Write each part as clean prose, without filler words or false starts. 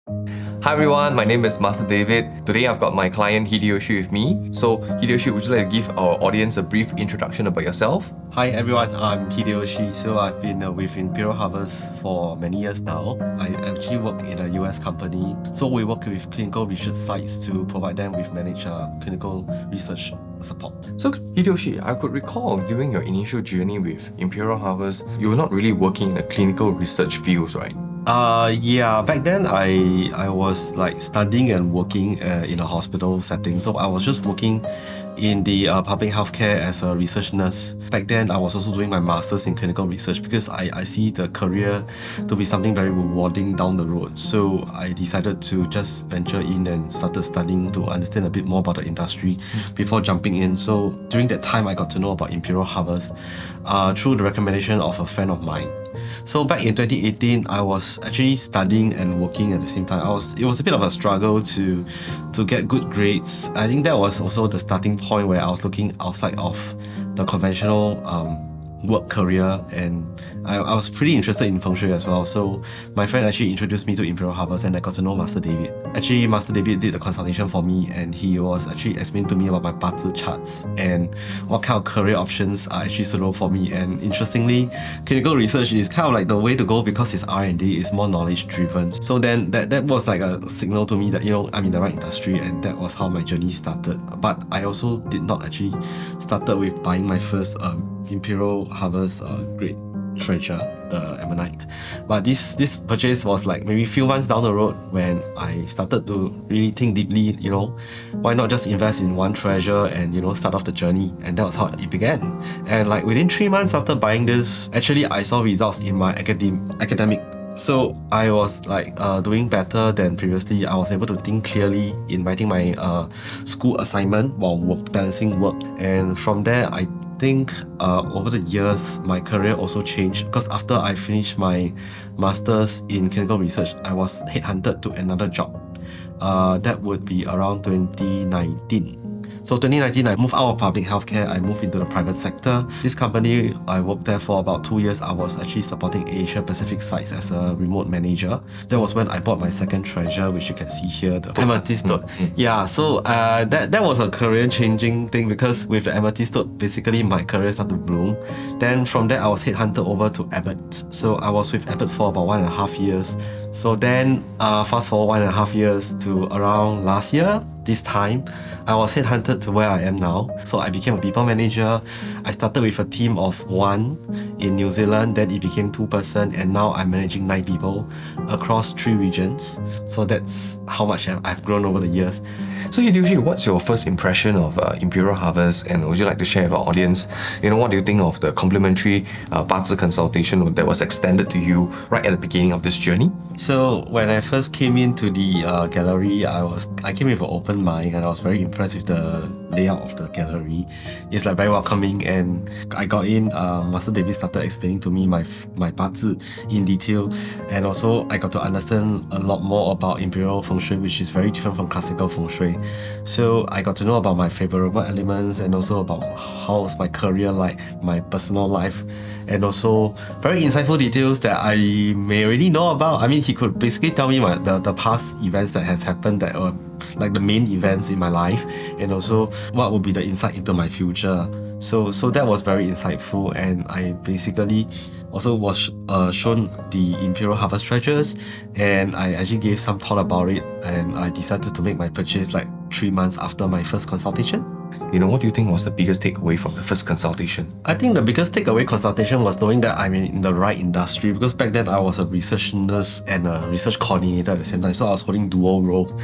Hi everyone, my name is Master David. Today I've got my client Hideyoshi with me. So Hideyoshi, would you like to give our audience a brief introduction about yourself? Hi everyone, I'm Hideyoshi. So I've been with Imperial Harvest for many years now. I actually work in a US company. So we work with clinical research sites to provide them with managed clinical research support. So Hideyoshi, I could recall during your initial journey with Imperial Harvest, you were not really working in the clinical research fields, right? Yeah, back then I was like studying and working in a hospital setting. So I was just working in the public healthcare as a research nurse. Back then I was also doing my master's in clinical research because I see the career to be something very rewarding down the road. So I decided to just venture in and started studying to understand a bit more about the industry before jumping in. So during that time I got to know about Imperial Harvest through the recommendation of a friend of mine. So back in 2018, I was actually studying and working at the same time. It was a bit of a struggle to get good grades. I think that was also the starting point where I was looking outside of the conventional work career, and I was pretty interested in Feng Shui as well. So my friend actually introduced me to Imperial Harvest and I got to know Master David. Actually, Master David did the consultation for me and he was actually explaining to me about my Bazi charts and what kind of career options are actually suitable for me. And interestingly, clinical research is kind of like the way to go because it's R&D, it's more knowledge driven. So then that was like a signal to me that, I'm in the right industry, and that was how my journey started. But I also did not actually started with buying my first Imperial Harvest great treasure, the Ammonite. But this purchase was like maybe a few months down the road when I started to really think deeply, why not just invest in one treasure and, start off the journey. And that was how it began. And like within 3 months after buying this, actually I saw results in my academic. So I was like doing better than previously. I was able to think clearly in writing my school assignment while balancing work. And from there, I think over the years, my career also changed because after I finished my master's in clinical research, I was headhunted to another job. That would be around 2019. So 2019, I moved out of public healthcare, I moved into the private sector. This company, I worked there for about 2 years. I was actually supporting Asia Pacific sites as a remote manager. That was when I bought my second treasure, which you can see here, the amethyst stone. Yeah, so that was a career-changing thing because with the amethyst stone, basically my career started to bloom. Then from there, I was headhunted over to Abbott. So I was with Abbott for about 1.5 years. So then, fast forward 1.5 years to around last year, this time, I was headhunted to where I am now. So I became a people manager. I started with a team of 1 in New Zealand, then it became 2-person, and now I'm managing 9 people across 3 regions. So that's how much I've grown over the years. So Hideyoshi, what's your first impression of Imperial Harvest, and would you like to share with our audience, what do you think of the complimentary Bazi consultation that was extended to you right at the beginning of this journey? So when I first came into the gallery, I came with an open mind and I was very impressed with the layout of the gallery. It's like very welcoming, and I got in, Master David started explaining to me my Bazi in detail, and also I got to understand a lot more about Imperial Feng Shui, which is very different from classical Feng Shui. So I got to know about my favorable elements and also about how's my career like, my personal life, and also very insightful details that I may already know about. I mean, he could basically tell me the past events that has happened that were like the main events in my life, and also what would be the insight into my future. So that was very insightful, and I basically also was shown the Imperial Harvest treasures, and I actually gave some thought about it, and I decided to make my purchase like 3 months after my first consultation. What do you think was the biggest takeaway from the first consultation? I think the biggest takeaway consultation was knowing that I'm in the right industry, because back then I was a research nurse and a research coordinator at the same time, so I was holding dual roles.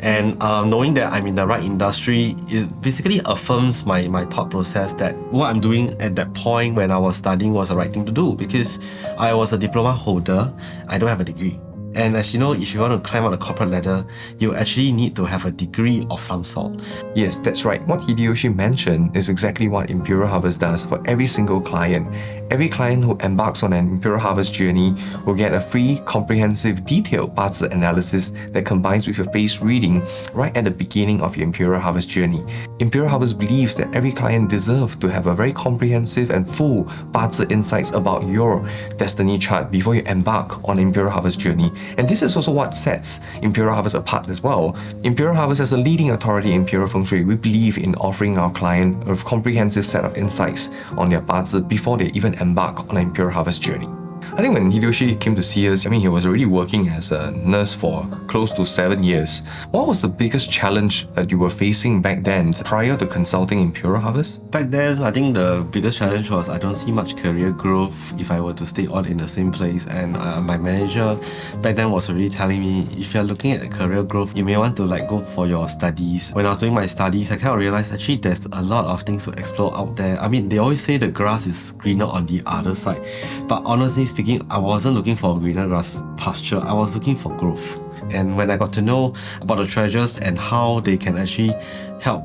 And knowing that I'm in the right industry, it basically affirms my thought process that what I'm doing at that point when I was studying was the right thing to do, because I was a diploma holder, I don't have a degree. And as you know, if you want to climb up the corporate ladder, you actually need to have a degree of some sort. Yes, that's right. What Hideyoshi mentioned is exactly what Imperial Harvest does for every single client. Every client who embarks on an Imperial Harvest journey will get a free, comprehensive, detailed Bazi analysis that combines with your face reading right at the beginning of your Imperial Harvest journey. Imperial Harvest believes that every client deserves to have a very comprehensive and full Bazi insights about your destiny chart before you embark on an Imperial Harvest journey. And this is also what sets Imperial Harvest apart as well. Imperial Harvest, as a leading authority in Imperial Feng Shui, we believe in offering our client a comprehensive set of insights on their bazi before they even embark on an Imperial Harvest journey. I think when Hideyoshi came to see us, he was already working as a nurse for close to 7 years. What was the biggest challenge that you were facing back then prior to consulting Imperial Harvest? Back then, I think the biggest challenge was I don't see much career growth if I were to stay on in the same place. And my manager back then was already telling me, if you're looking at career growth, you may want to go for your studies. When I was doing my studies, I kind of realized actually there's a lot of things to explore out there. They always say the grass is greener on the other side. But honestly speaking, I wasn't looking for greener grass pasture. I was looking for growth. And when I got to know about the treasures and how they can actually help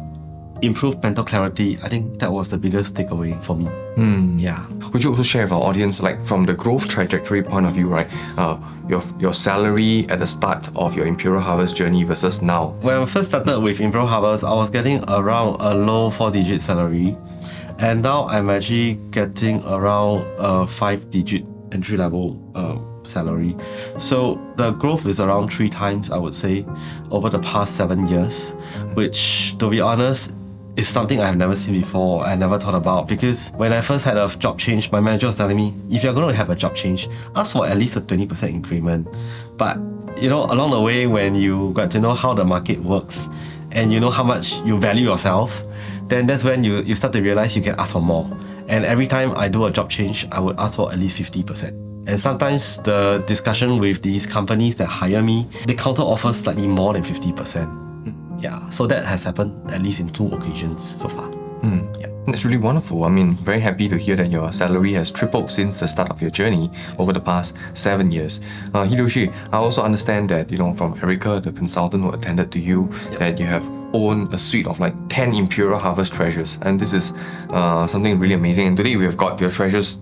improve mental clarity, I think that was the biggest takeaway for me. Yeah. Would you also share with our audience, from the growth trajectory point of view, right? Your salary at the start of your Imperial Harvest journey versus now? When I first started with Imperial Harvest, I was getting around a low 4-digit salary. And now I'm actually getting around a 5-digit entry-level salary. So the growth is around 3 times, I would say, over the past 7 years, which, to be honest, is something I've never seen before. I never thought about, because when I first had a job change, my manager was telling me, if you're going to have a job change, ask for at least a 20% increment. But along the way, when you got to know how the market works and you know how much you value yourself, then that's when you start to realize you can ask for more. And every time I do a job change, I would ask for at least 50%. And sometimes the discussion with these companies that hire me, they counter offer slightly more than 50%. Yeah, so that has happened at least in 2 occasions so far. Yeah. That's really wonderful. Very happy to hear that your salary has tripled since the start of your journey over the past 7 years. Hideyoshi, I also understand that, from Erica, the consultant who attended to you, that you have owned a suite of 10 Imperial Harvest treasures. And this is something really amazing. And today we have got your treasures,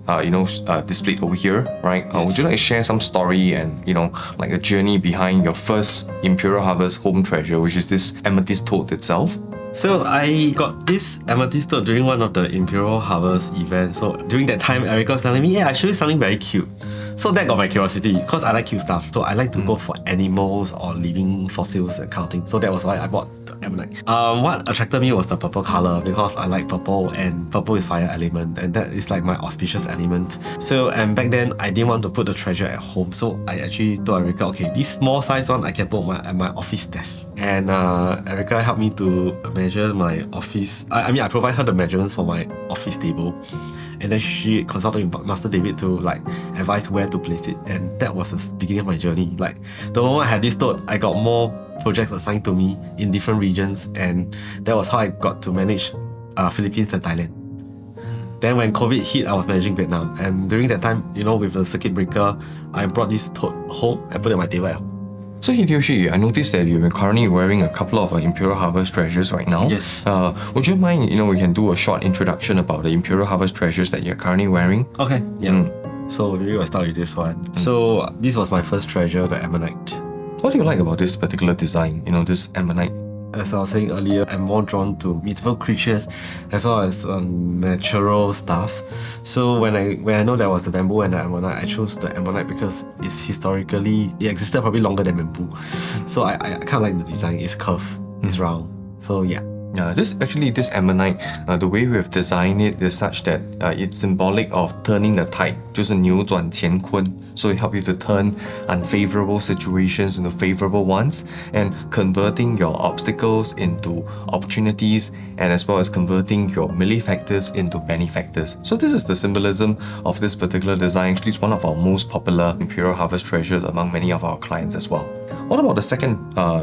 displayed over here, right? Would you like to share some story and, a journey behind your first Imperial Harvest home treasure, which is this amethyst toad itself? So I got this amethyst toad during one of the Imperial Harvest events. So during that time, Erica was telling me, yeah, I show you something very cute. So that got my curiosity, because I like cute stuff. So I like to go for animals or living fossils and kind of thing. So that was why I bought the ammonite. What attracted me was the purple color, because I like purple, and purple is fire element, and that is my auspicious element. So, and back then I didn't want to put the treasure at home, so I actually told Erica, okay, this small size one I can put at my office desk. And Erica helped me to measure my office. I provide her the measurements for my office table, and then she consulted with Master David to advise where to place it. And that was the beginning of my journey. The moment I had this toad, I got more projects assigned to me in different regions, and that was how I got to manage Philippines and Thailand. Then when COVID hit, I was managing Vietnam, and during that time, with the circuit breaker, I brought this toad home and put it on my table at home. So Hideyoshi, I noticed that you're currently wearing a couple of Imperial Harvest treasures right now. Yes. Would you mind, we can do a short introduction about the Imperial Harvest treasures that you're currently wearing? Okay, yeah. So maybe I'll start with this one. So this was my first treasure, the ammonite. What do you like about this particular design, this ammonite? As I was saying earlier, I'm more drawn to mythical creatures as well as natural stuff. So when I know there was the bamboo and the ammonite, I chose the ammonite because it existed probably longer than bamboo. So I kind of like the design. It's curved, it's round. So yeah. Yeah, this ammonite, the way we have designed it is such that it's symbolic of turning the tide, 就是扭转乾坤. So it helps you to turn unfavorable situations into favorable ones, and converting your obstacles into opportunities, and as well as converting your malefactors into benefactors. So this is the symbolism of this particular design. Actually, it's one of our most popular Imperial Harvest treasures among many of our clients as well. What about the second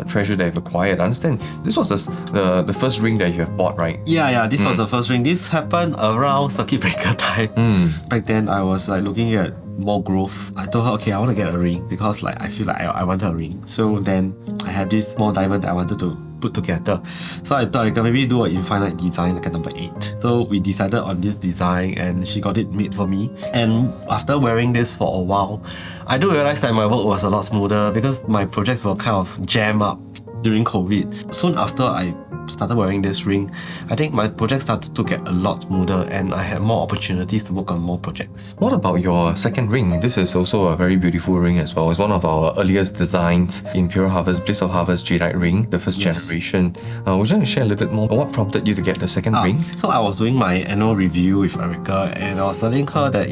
treasure that you've acquired? I understand this was the first ring that you have bought, right? Yeah, this was the first ring. This happened around circuit breaker time. Back then, I was looking at more growth. I told her, okay, I want to get a ring, because I feel like I wanted a ring. So then I have this small diamond that I wanted to put together. So I thought I can maybe do an infinite design, like a number 8. So we decided on this design, and she got it made for me. And after wearing this for a while, I do realize that my work was a lot smoother, because my projects were kind of jammed up during COVID. Soon after I started wearing this ring, I think my project started to get a lot smoother and I had more opportunities to work on more projects. What about your second ring? This is also a very beautiful ring as well. It's one of our earliest designs, Imperial Harvest, Bliss of Harvest Jadeite ring, the first generation. Would you like to share a little bit more? What prompted you to get the second ring? So I was doing my annual review with Erica and I was telling her that,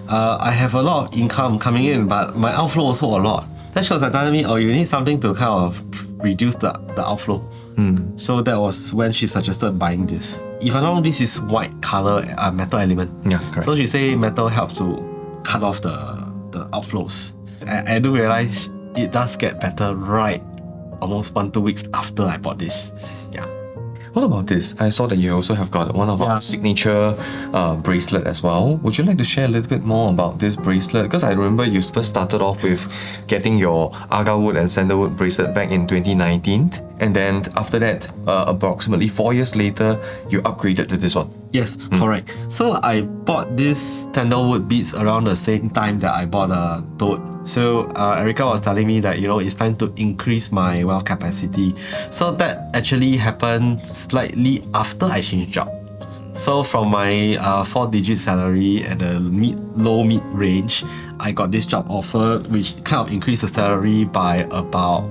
I have a lot of income coming in, but my outflow also a lot. Then she was like telling me, oh, you need something to kind of reduce the outflow. So that was when she suggested buying this. If I'm not wrong, this is white color metal element. Yeah, correct. So she say metal helps to cut off the outflows. I do realize it does get better right almost 1-2 weeks after I bought this. Yeah. What about this? I saw that you also have got one of our signature bracelet as well. Would you like to share a little bit more about this bracelet? Because I remember you first started off with getting your agar wood and sandalwood bracelet back in 2019. And then after that, approximately 4 years later, you upgraded to this one. Yes, correct. So I bought this sandalwood beads around the same time that I bought a toad. So Erica was telling me that it's time to increase my wealth capacity. So that actually happened slightly after I changed job. So from my 4-digit salary at the low mid range, I got this job offer which kind of increased the salary by about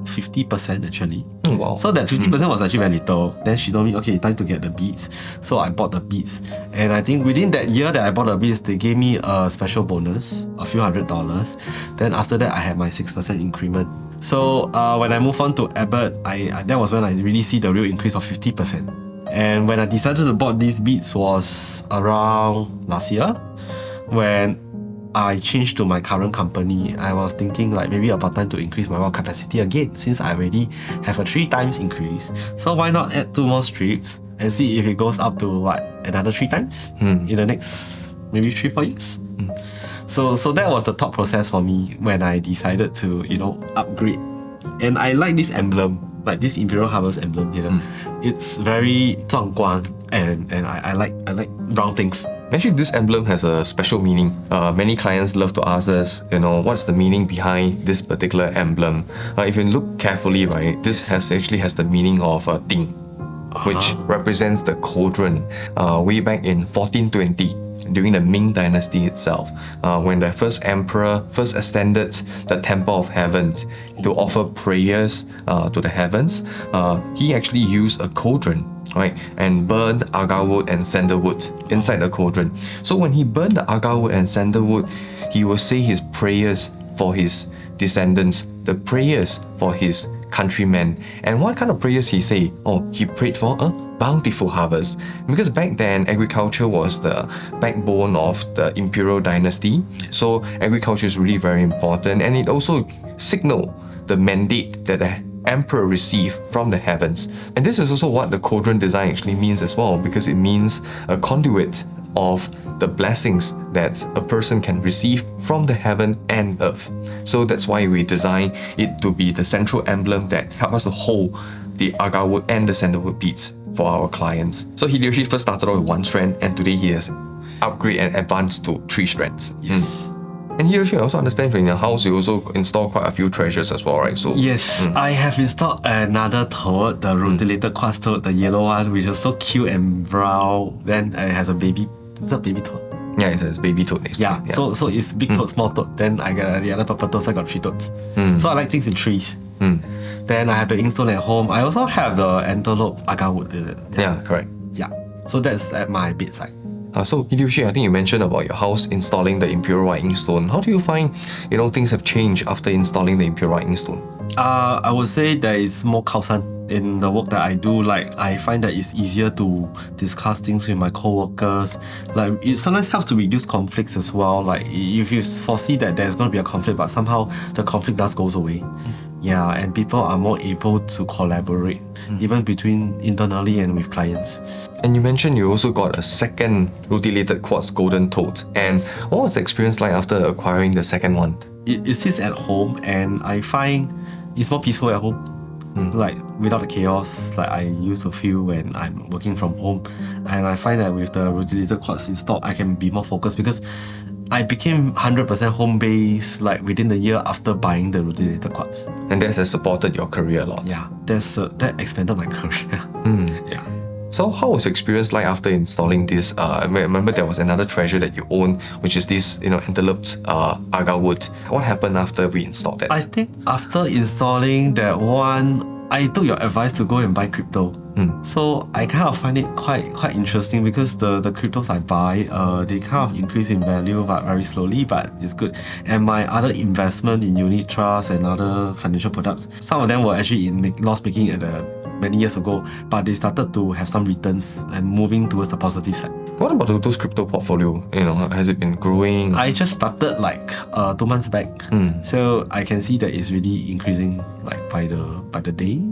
50% actually. Oh, wow. So that 50% was actually very little. Then she told me, okay, time to get the beads. So I bought the beads. And I think within that year that I bought the beads, they gave me a special bonus, a few $100s. Then after that, I had my 6% increment. So when I moved on to Abbott, that was when I really see the real increase of 50%. And when I decided to buy these beads was around last year, when I changed to my current company. I was thinking like maybe about time to increase my wealth capacity again, since I already have a 3 times increase. So why not add 2 more strips and see if it goes up to another 3 times in the next maybe 3-4 years. So that was the thought process for me when I decided to upgrade. And I like this emblem, like this Imperial Harvest emblem here. It's very 壮观 and I like round things. Actually, this emblem has a special meaning. Many clients love to ask us, what's the meaning behind this particular emblem? If you look carefully, right, this actually has the meaning of a ting, which represents the cauldron. Way back in 1420, during the Ming Dynasty itself, when the first emperor first ascended the Temple of Heaven to offer prayers to the heavens, he actually used a cauldron, right, and burned agar wood and sandalwood inside the cauldron. So when he burned the agar wood and sandalwood, he will say his prayers for his descendants, the prayers for his countrymen. And what kind of prayers he say? Oh, he prayed for a bountiful harvest, because back then agriculture was the backbone of the imperial dynasty. So agriculture is really very important, and it also signaled the mandate that the emperor received from the heavens. And this is also what the cauldron design actually means as well, because it means a conduit of the blessings that a person can receive from the heaven and earth. So that's why we design it to be the central emblem that helps us to hold the agar wood and the sandalwood beads for our clients. So Hideyoshi first started off with 1 strand, and today he has upgraded and advanced to 3 strands. Yes. And Hideyoshi, I also understand in your house you also install quite a few treasures as well, right? So yes, I have installed another toad, the rutilated quartz toad, the yellow one, which is so cute and brown. Then it has a baby. It's a baby toad. Yeah, it says baby toad next to it. So it's big toad, small toad. Then I got the other purple toad, so I got 3 toads. So I like things in 3s. Then I have to install at home. I also have the antelope agar wood. Yeah, correct. Yeah. So that's at my bedside. So Hideyoshi, I think you mentioned about your house installing the Imperial White Inkstone. How do you find, things have changed after installing the Imperial White Inkstone? I would say there is more kausan in the work that I do. Like, I find that it's easier to discuss things with my co-workers. Like, it sometimes helps to reduce conflicts as well. Like, if you foresee that there's going to be a conflict, but somehow the conflict just goes away. Yeah, and people are more able to collaborate, even between internally and with clients. And you mentioned you also got a second rutilated quartz golden toad. And what was the experience like after acquiring the second one? It sits at home, and I find it's more peaceful at home. Like, without the chaos like I used to feel when I'm working from home. And I find that with the rutilated quartz installed, I can be more focused, because I became 100% home based like within the year after buying the rhodinated quartz. And that has supported your career a lot. Yeah, that expanded my career. Yeah. So how was your experience like after installing this? I remember there was another treasure that you own, which is this, enveloped agar wood. What happened after we installed that? I think after installing that one, I took your advice to go and buy crypto. So I kind of find it quite interesting because the cryptos I buy, they kind of increase in value but very slowly, but it's good. And my other investment in unit trusts and other financial products, some of them were actually in loss making at many years ago, but they started to have some returns and moving towards the positive side. What about those crypto portfolio? Has it been growing? I just started like 2 months back, so I can see that it's really increasing like by the day.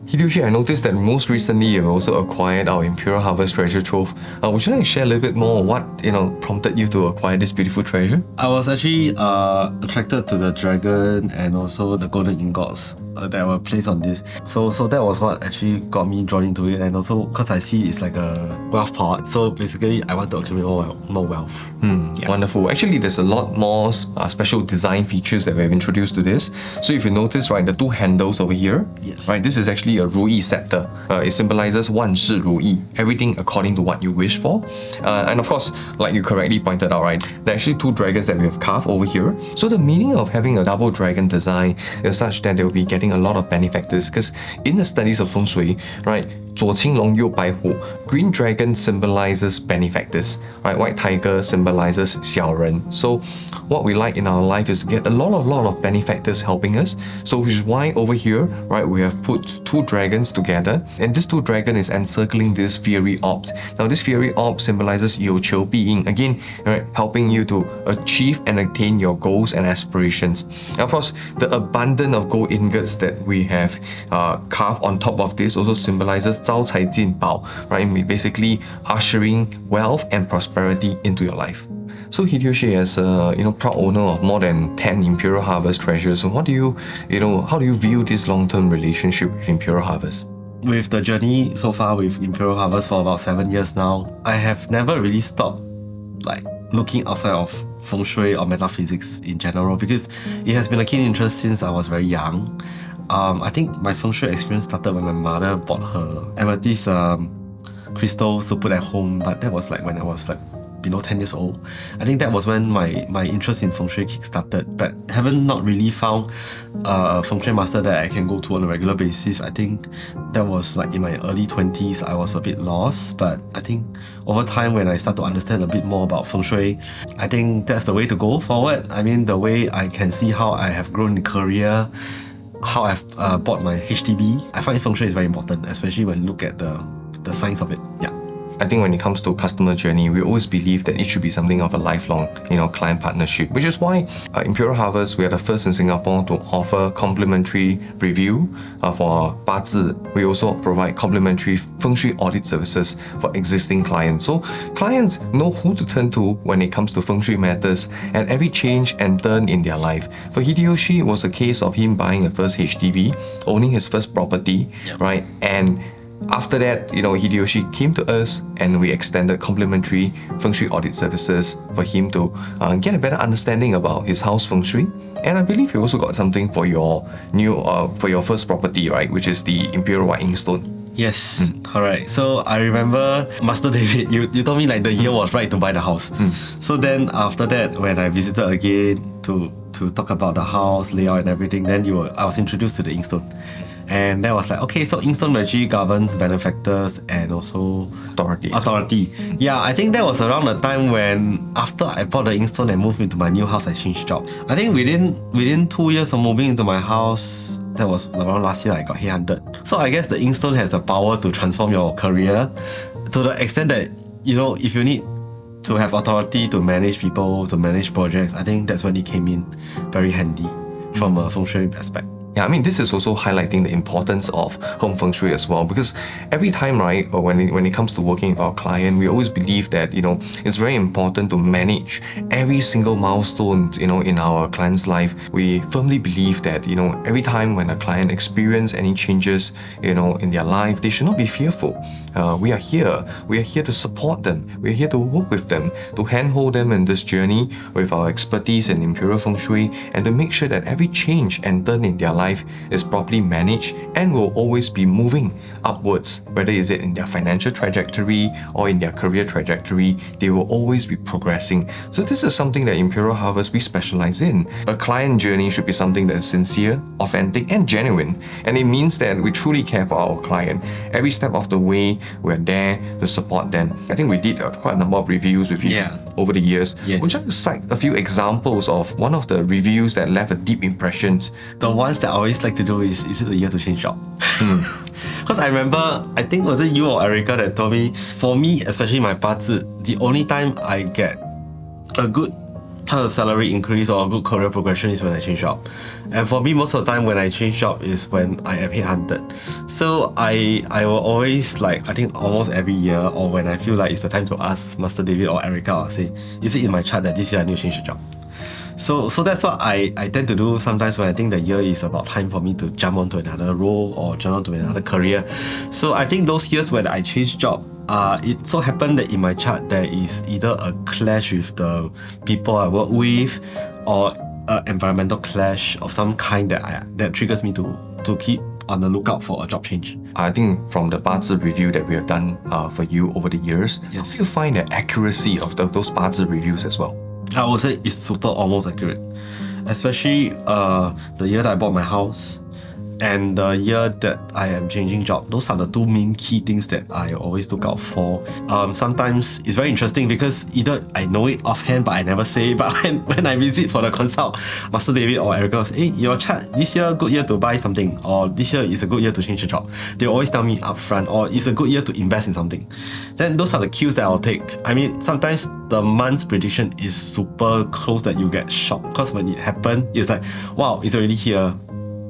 Hideyoshi, I noticed that most recently you've also acquired our Imperial Harvest treasure trove. Would you like to share a little bit more what prompted you to acquire this beautiful treasure? I was actually attracted to the dragon and also the golden ingots that were placed on this. So that was what actually got me drawn into it, and also because I see it's like a wealth pot. So basically, I want to accumulate more wealth. Yeah. Wonderful. Actually, there's a lot more special design features that we have introduced to this. So if you notice, right, the two handles over here, Yes. right, this is actually a Ruyi scepter. It symbolizes 万事如意, everything according to what you wish for. And of course, like you correctly pointed out, right, there are actually two dragons that we have carved over here. So the meaning of having a double dragon design is such that they will be getting a lot of benefactors, because in the studies of Feng Shui, right, 左青龙右白虎, green dragon symbolizes benefactors, right? White tiger symbolizes 小人. So what we like in our life is to get a lot of benefactors helping us. So which is why over here, right, we have put two dragons together, and this two dragon is encircling this fiery orb. Now this fiery orb symbolizes 有求必应, again, right, helping you to achieve and attain your goals and aspirations. And of course, the abundance of gold ingots that we have carved on top of this also symbolizes 招财进宝, right? Basically ushering wealth and prosperity into your life. So Hideyoshi, as a proud owner of more than 10 Imperial Harvest treasures, how do you view this long-term relationship with Imperial Harvest? With the journey so far with Imperial Harvest for about 7 years now, I have never really stopped like looking outside of Feng Shui or metaphysics in general, because it has been a keen interest since I was very young. I think my Feng Shui experience started when my mother bought her amethyst crystals to put at home, but that was like when I was like below 10 years old. I think that was when my interest in Feng Shui kick-started, but haven't not really found a Feng Shui master that I can go to on a regular basis. I think that was like in my early 20s, I was a bit lost, but I think over time when I start to understand a bit more about Feng Shui, I think that's the way to go forward. I mean, the way I can see how I have grown in career, how I've bought my HDB. I find Feng Shui is very important, especially when you look at the science of it. Yeah. I think when it comes to customer journey, we always believe that it should be something of a lifelong, client partnership, which is why Imperial Harvest, we are the first in Singapore to offer complimentary review for 八字. We also provide complimentary Feng Shui audit services for existing clients. So clients know who to turn to when it comes to Feng Shui matters and every change and turn in their life. For Hideyoshi, it was a case of him buying a first HDB, owning his first property, right? And after that, Hideyoshi came to us and we extended complimentary Feng Shui audit services for him to get a better understanding about his house Feng Shui. And I believe you also got something for your for your first property, right? Which is the Imperial White Inkstone. Yes, correct. So I remember, Master David, you told me like the year was right to buy the house. So then after that, when I visited again to talk about the house layout and everything, then I was introduced to the Inkstone. And that was like, okay, so Inkstone actually governs benefactors and also authority. Yeah, I think that was around the time when after I bought the Inkstone and moved into my new house, I changed jobs. I think within 2 years of moving into my house, that was around last year, I got headhunted. So I guess the Inkstone has the power to transform your career to the extent that, if you need to have authority to manage people, to manage projects, I think that's when it came in very handy from a Feng Shui aspect. Yeah, I mean, this is also highlighting the importance of home feng shui as well, because every time, right, or when it comes to working with our client, we always believe that, it's very important to manage every single milestone, in our client's life. We firmly believe that, every time when a client experience any changes, in their life, they should not be fearful. We are here. We are here to support them. We are here to work with them, to handhold them in this journey with our expertise in Imperial Feng Shui, and to make sure that every change and turn in their life is properly managed and will always be moving upwards, whether is it in their financial trajectory or in their career trajectory. They will always be progressing. So this is something that Imperial Harvest we specialize in. A client journey should be something that is sincere, authentic, and genuine, and it means that we truly care for our client. Every step of the way, we're there to support them. I think we did quite a number of reviews with you over the years. Would you like to cite a few examples of one of the reviews that left a deep impression? The ones that I always like to do is it the year to change job? Because I remember, I think was it you or Erica that told me, for me, especially my 八字, the only time I get a good salary increase or a good career progression is when I change job. And for me, most of the time when I change job is when I am headhunted. So I will always, I think almost every year, or when I feel like it's the time to ask Master David or Erica, I'll say, is it in my chart that this year I need to change the job? So that's what I tend to do sometimes when I think the year is about time for me to jump onto another role or jump onto another career. So I think those years when I change job, it so happened that in my chart there is either a clash with the people I work with, or an environmental clash of some kind that triggers me to keep on the lookout for a job change. I think from the 八字 review that we have done for you over the years, how do you find the accuracy of those 八字 reviews as well? I would say it's super almost accurate, especially the year that I bought my house and the year that I am changing job. Those are the two main key things that I always look out for. Sometimes it's very interesting because either I know it offhand but I never say it, but when I visit for the consult, Master David or Erica goes, hey, your chart, this year good year to buy something, or this year is a good year to change a job. They always tell me upfront, or it's a good year to invest in something. Then those are the cues that I'll take. I mean, sometimes the month's prediction is super close that you get shocked, because when it happened, it's like, wow, it's already here.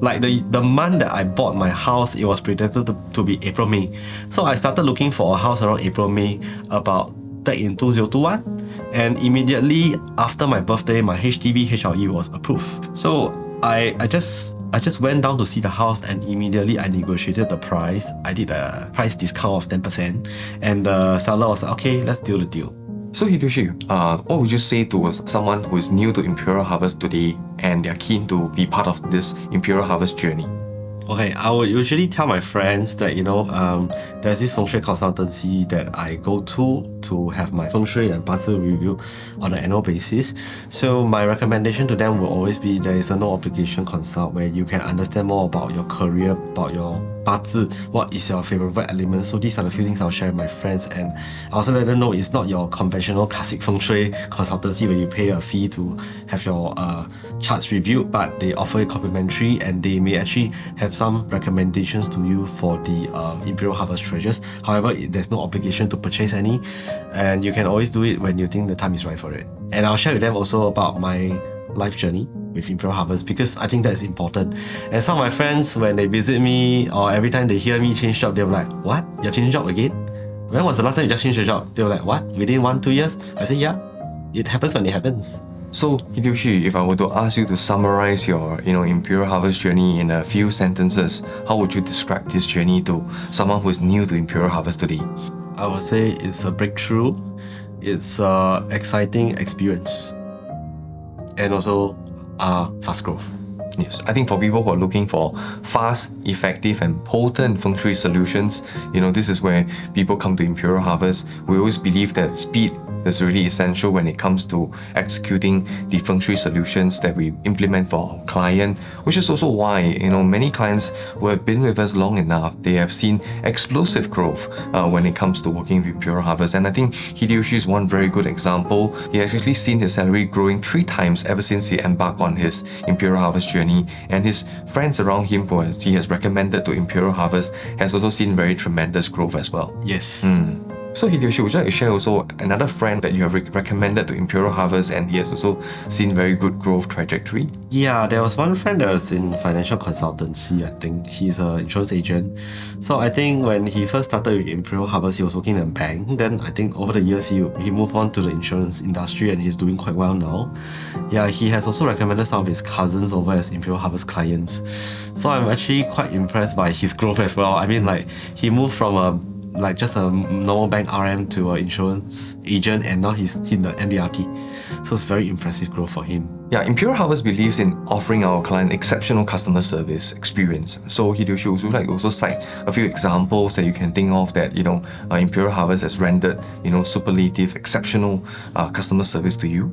Like the month that I bought my house, it was predicted to be April, May. So I started looking for a house around April, May, about back in 2021. And immediately after my birthday, my HDB HLE was approved. So I just went down to see the house, and immediately I negotiated the price. I did a price discount of 10%, and the seller was like, okay, let's deal the deal. So Hideyoshi, what would you say to someone who is new to Imperial Harvest today and they're keen to be part of this Imperial Harvest journey? Okay, I would usually tell my friends that, there's this feng shui consultancy that I go to have my feng shui and 八字 review on an annual basis. So my recommendation to them will always be there is a no obligation consult where you can understand more about your career, about your 八字, what is your favorite element. So these are the few things I'll share with my friends, and I also let them know it's not your conventional classic feng shui consultancy where you pay a fee to have your charts reviewed, but they offer it complimentary, and they may actually have some recommendations to you for the Imperial Harvest treasures. However, there's no obligation to purchase any, and you can always do it when you think the time is right for it. And I'll share with them also about my life journey with Imperial Harvest, because I think that is important. And some of my friends, when they visit me or every time they hear me change job, they're like, what? You're changing job again? When was the last time you just changed your job? They were like, what? Within 1-2 years? I said, yeah, it happens when it happens. So Hideyoshi, if I were to ask you to summarize your Imperial Harvest journey in a few sentences, how would you describe this journey to someone who is new to Imperial Harvest today? I would say it's a breakthrough. It's an exciting experience, and also fast growth. Yes, I think for people who are looking for fast, effective, and potent feng shui solutions, this is where people come to Imperial Harvest. We always believe that speed is really essential when it comes to executing the feng shui solutions that we implement for our client, which is also why many clients who have been with us long enough, they have seen explosive growth when it comes to working with Imperial Harvest. And I think Hideyoshi is one very good example. He has actually seen his salary growing 3 times ever since he embarked on his Imperial Harvest journey, and his friends around him who he has recommended to Imperial Harvest has also seen very tremendous growth as well. Yes. So Hideyoshi, would you like to share also another friend that you have recommended to Imperial Harvest and he has also seen very good growth trajectory? Yeah, there was one friend that was in financial consultancy. I think he's an insurance agent. So I think when he first started with Imperial Harvest, he was working in a bank. Then I think over the years, he moved on to the insurance industry and he's doing quite well now. Yeah, he has also recommended some of his cousins over as Imperial Harvest clients. So I'm actually quite impressed by his growth as well. I mean, like, he moved from just a normal bank RM to an insurance agent, and now he's in the MDRT. So it's very impressive growth for him. Yeah, Imperial Harvest believes in offering our client exceptional customer service experience. So Hideyoshi, would you like to also cite a few examples that you can think of that, Imperial Harvest has rendered, superlative, exceptional customer service to you?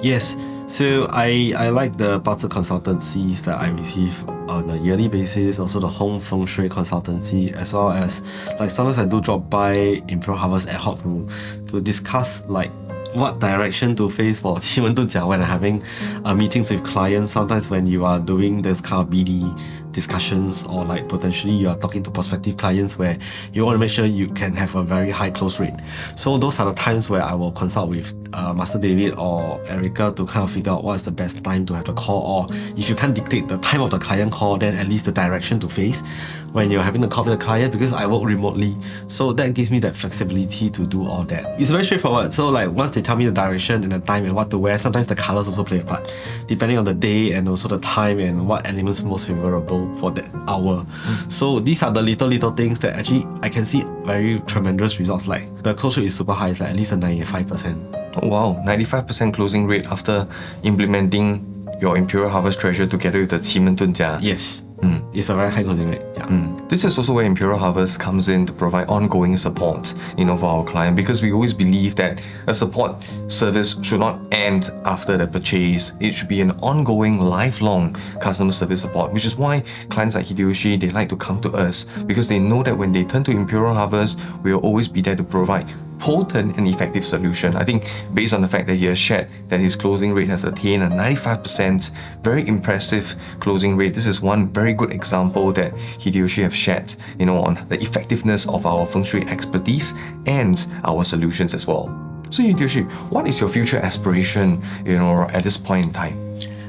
Yes, so I like the parts of consultancies that I receive on a yearly basis, also the home feng shui consultancy, as well as like sometimes I do drop by Imperial Harvest ad hoc to discuss like what direction to face for 奇门遁甲 when I'm having meetings with clients. Sometimes when you are doing this kind of BD discussions, or like potentially you are talking to prospective clients where you want to make sure you can have a very high close rate. So those are the times where I will consult with Master David or Erica to kind of figure out what is the best time to have the call, or if you can't dictate the time of the client call, then at least the direction to face when you're having a call with the client, because I work remotely. So that gives me that flexibility to do all that. It's very straightforward. So like once they tell me the direction and the time and what to wear, sometimes the colors also play a part, depending on the day and also the time and what elements most favorable for that hour. So these are the little things that actually I can see very tremendous results. Like the close rate is super high, it's like at least a 95%. Oh, wow, 95% closing rate after implementing your Imperial Harvest treasure together with the 奇门遁甲. Yes. It's a very high closing rate. Yeah. This is also where Imperial Harvest comes in to provide ongoing support, for our client, because we always believe that a support service should not end after the purchase. It should be an ongoing, lifelong customer service support, which is why clients like Hideyoshi, they like to come to us, because they know that when they turn to Imperial Harvest, we will always be there to provide potent and effective solution. I think based on the fact that he has shared that his closing rate has attained a 95%, very impressive closing rate. This is one very good example that Hideyoshi have shared, on the effectiveness of our feng shui expertise and our solutions as well. So Hideyoshi, what is your future aspiration, at this point in time?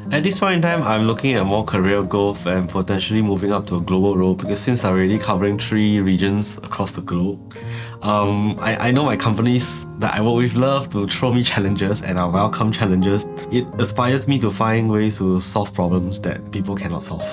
At this point in time, I'm looking at more career growth and potentially moving up to a global role, because since I'm already covering 3 regions across the globe, I know my companies that I work with love to throw me challenges, and I welcome challenges. It inspires me to find ways to solve problems that people cannot solve.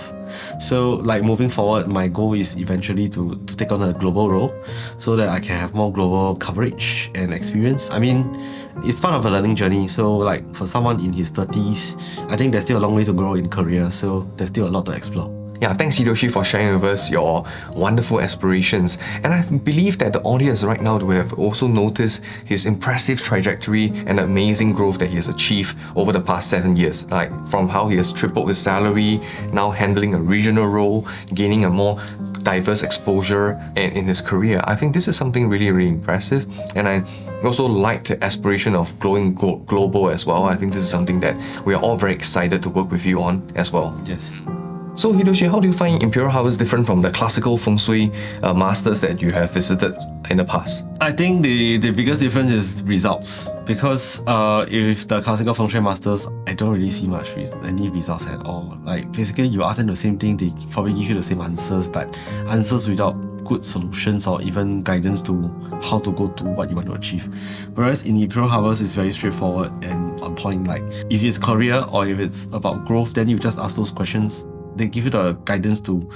So like moving forward, my goal is eventually to take on a global role so that I can have more global coverage and experience. I mean, it's part of a learning journey. So like for someone in his 30s, I think there's still a long way to grow in career. So there's still a lot to explore. Yeah, thanks Hideyoshi for sharing with us your wonderful aspirations. And I believe that the audience right now will have also noticed his impressive trajectory and amazing growth that he has achieved over the past 7 years. Like from how he has tripled his salary, now handling a regional role, gaining a more diverse exposure in his career. I think this is something really, really impressive. And I also like the aspiration of going global as well. I think this is something that we are all very excited to work with you on as well. Yes. So Hideyoshi, how do you find Imperial Harvest different from the classical feng shui masters that you have visited in the past? I think the biggest difference is results, because if the classical feng shui masters, I don't really see much any results at all. Like basically you ask them the same thing, they probably give you the same answers, but answers without good solutions or even guidance to how to go to what you want to achieve. Whereas in Imperial Harvest, it's very straightforward and on point. Like if it's career or if it's about growth, then you just ask those questions. They give you the guidance to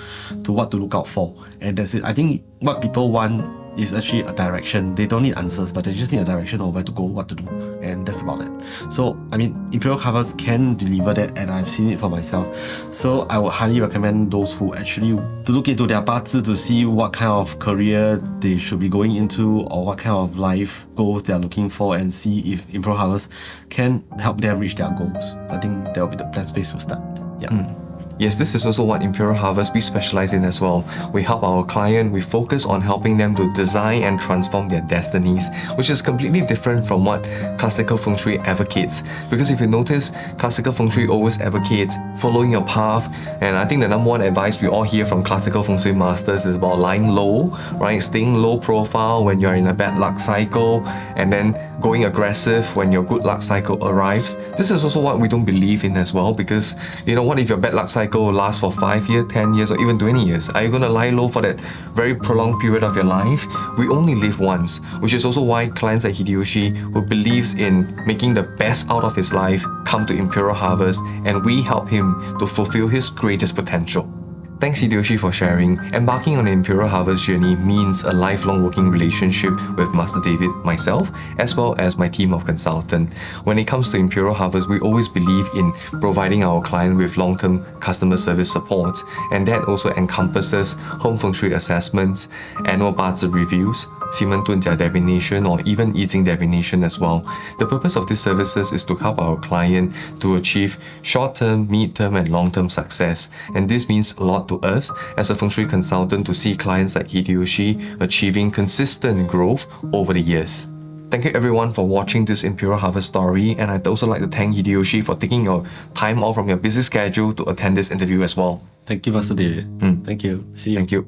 what to look out for, and that's it. I think what people want is actually a direction. They don't need answers, but they just need a direction of where to go, what to do, and that's about it. So I mean, Imperial Harvest can deliver that, and I've seen it for myself. So I would highly recommend those who actually to look into their 八字 to see what kind of career they should be going into, or what kind of life goals they are looking for, and see if Imperial Harvest can help them reach their goals. I think that will be the best place to start. Yeah. Yes, this is also what Imperial Harvest we specialize in as well. We help our client, we focus on helping them to design and transform their destinies, which is completely different from what classical feng shui advocates. Because if you notice, classical feng shui always advocates following your path, and I think the number one advice we all hear from classical feng shui masters is about lying low, right? Staying low profile when you're in a bad luck cycle, and then going aggressive when your good luck cycle arrives. This is also what we don't believe in as well, because what if your bad luck cycle lasts for 5 years, 10 years, or even 20 years? Are you going to lie low for that very prolonged period of your life? We only live once, which is also why clients like Hideyoshi, who believes in making the best out of his life, come to Imperial Harvest, and we help him to fulfill his greatest potential. Thanks Hideyoshi for sharing. Embarking on the Imperial Harvest journey means a lifelong working relationship with Master David, myself, as well as my team of consultants. When it comes to Imperial Harvest, we always believe in providing our client with long-term customer service support, and that also encompasses home feng shui assessments, annual parts reviews, 奇门遁甲 divination, or even I Ching divination as well. The purpose of these services is to help our client to achieve short-term, mid-term, and long-term success. And this means a lot to us as a feng shui consultant to see clients like Hideyoshi achieving consistent growth over the years. Thank you everyone for watching this Imperial Harvest story, and I'd also like to thank Hideyoshi for taking your time off from your busy schedule to attend this interview as well. Thank you, Master David. Thank you. See you. Thank you.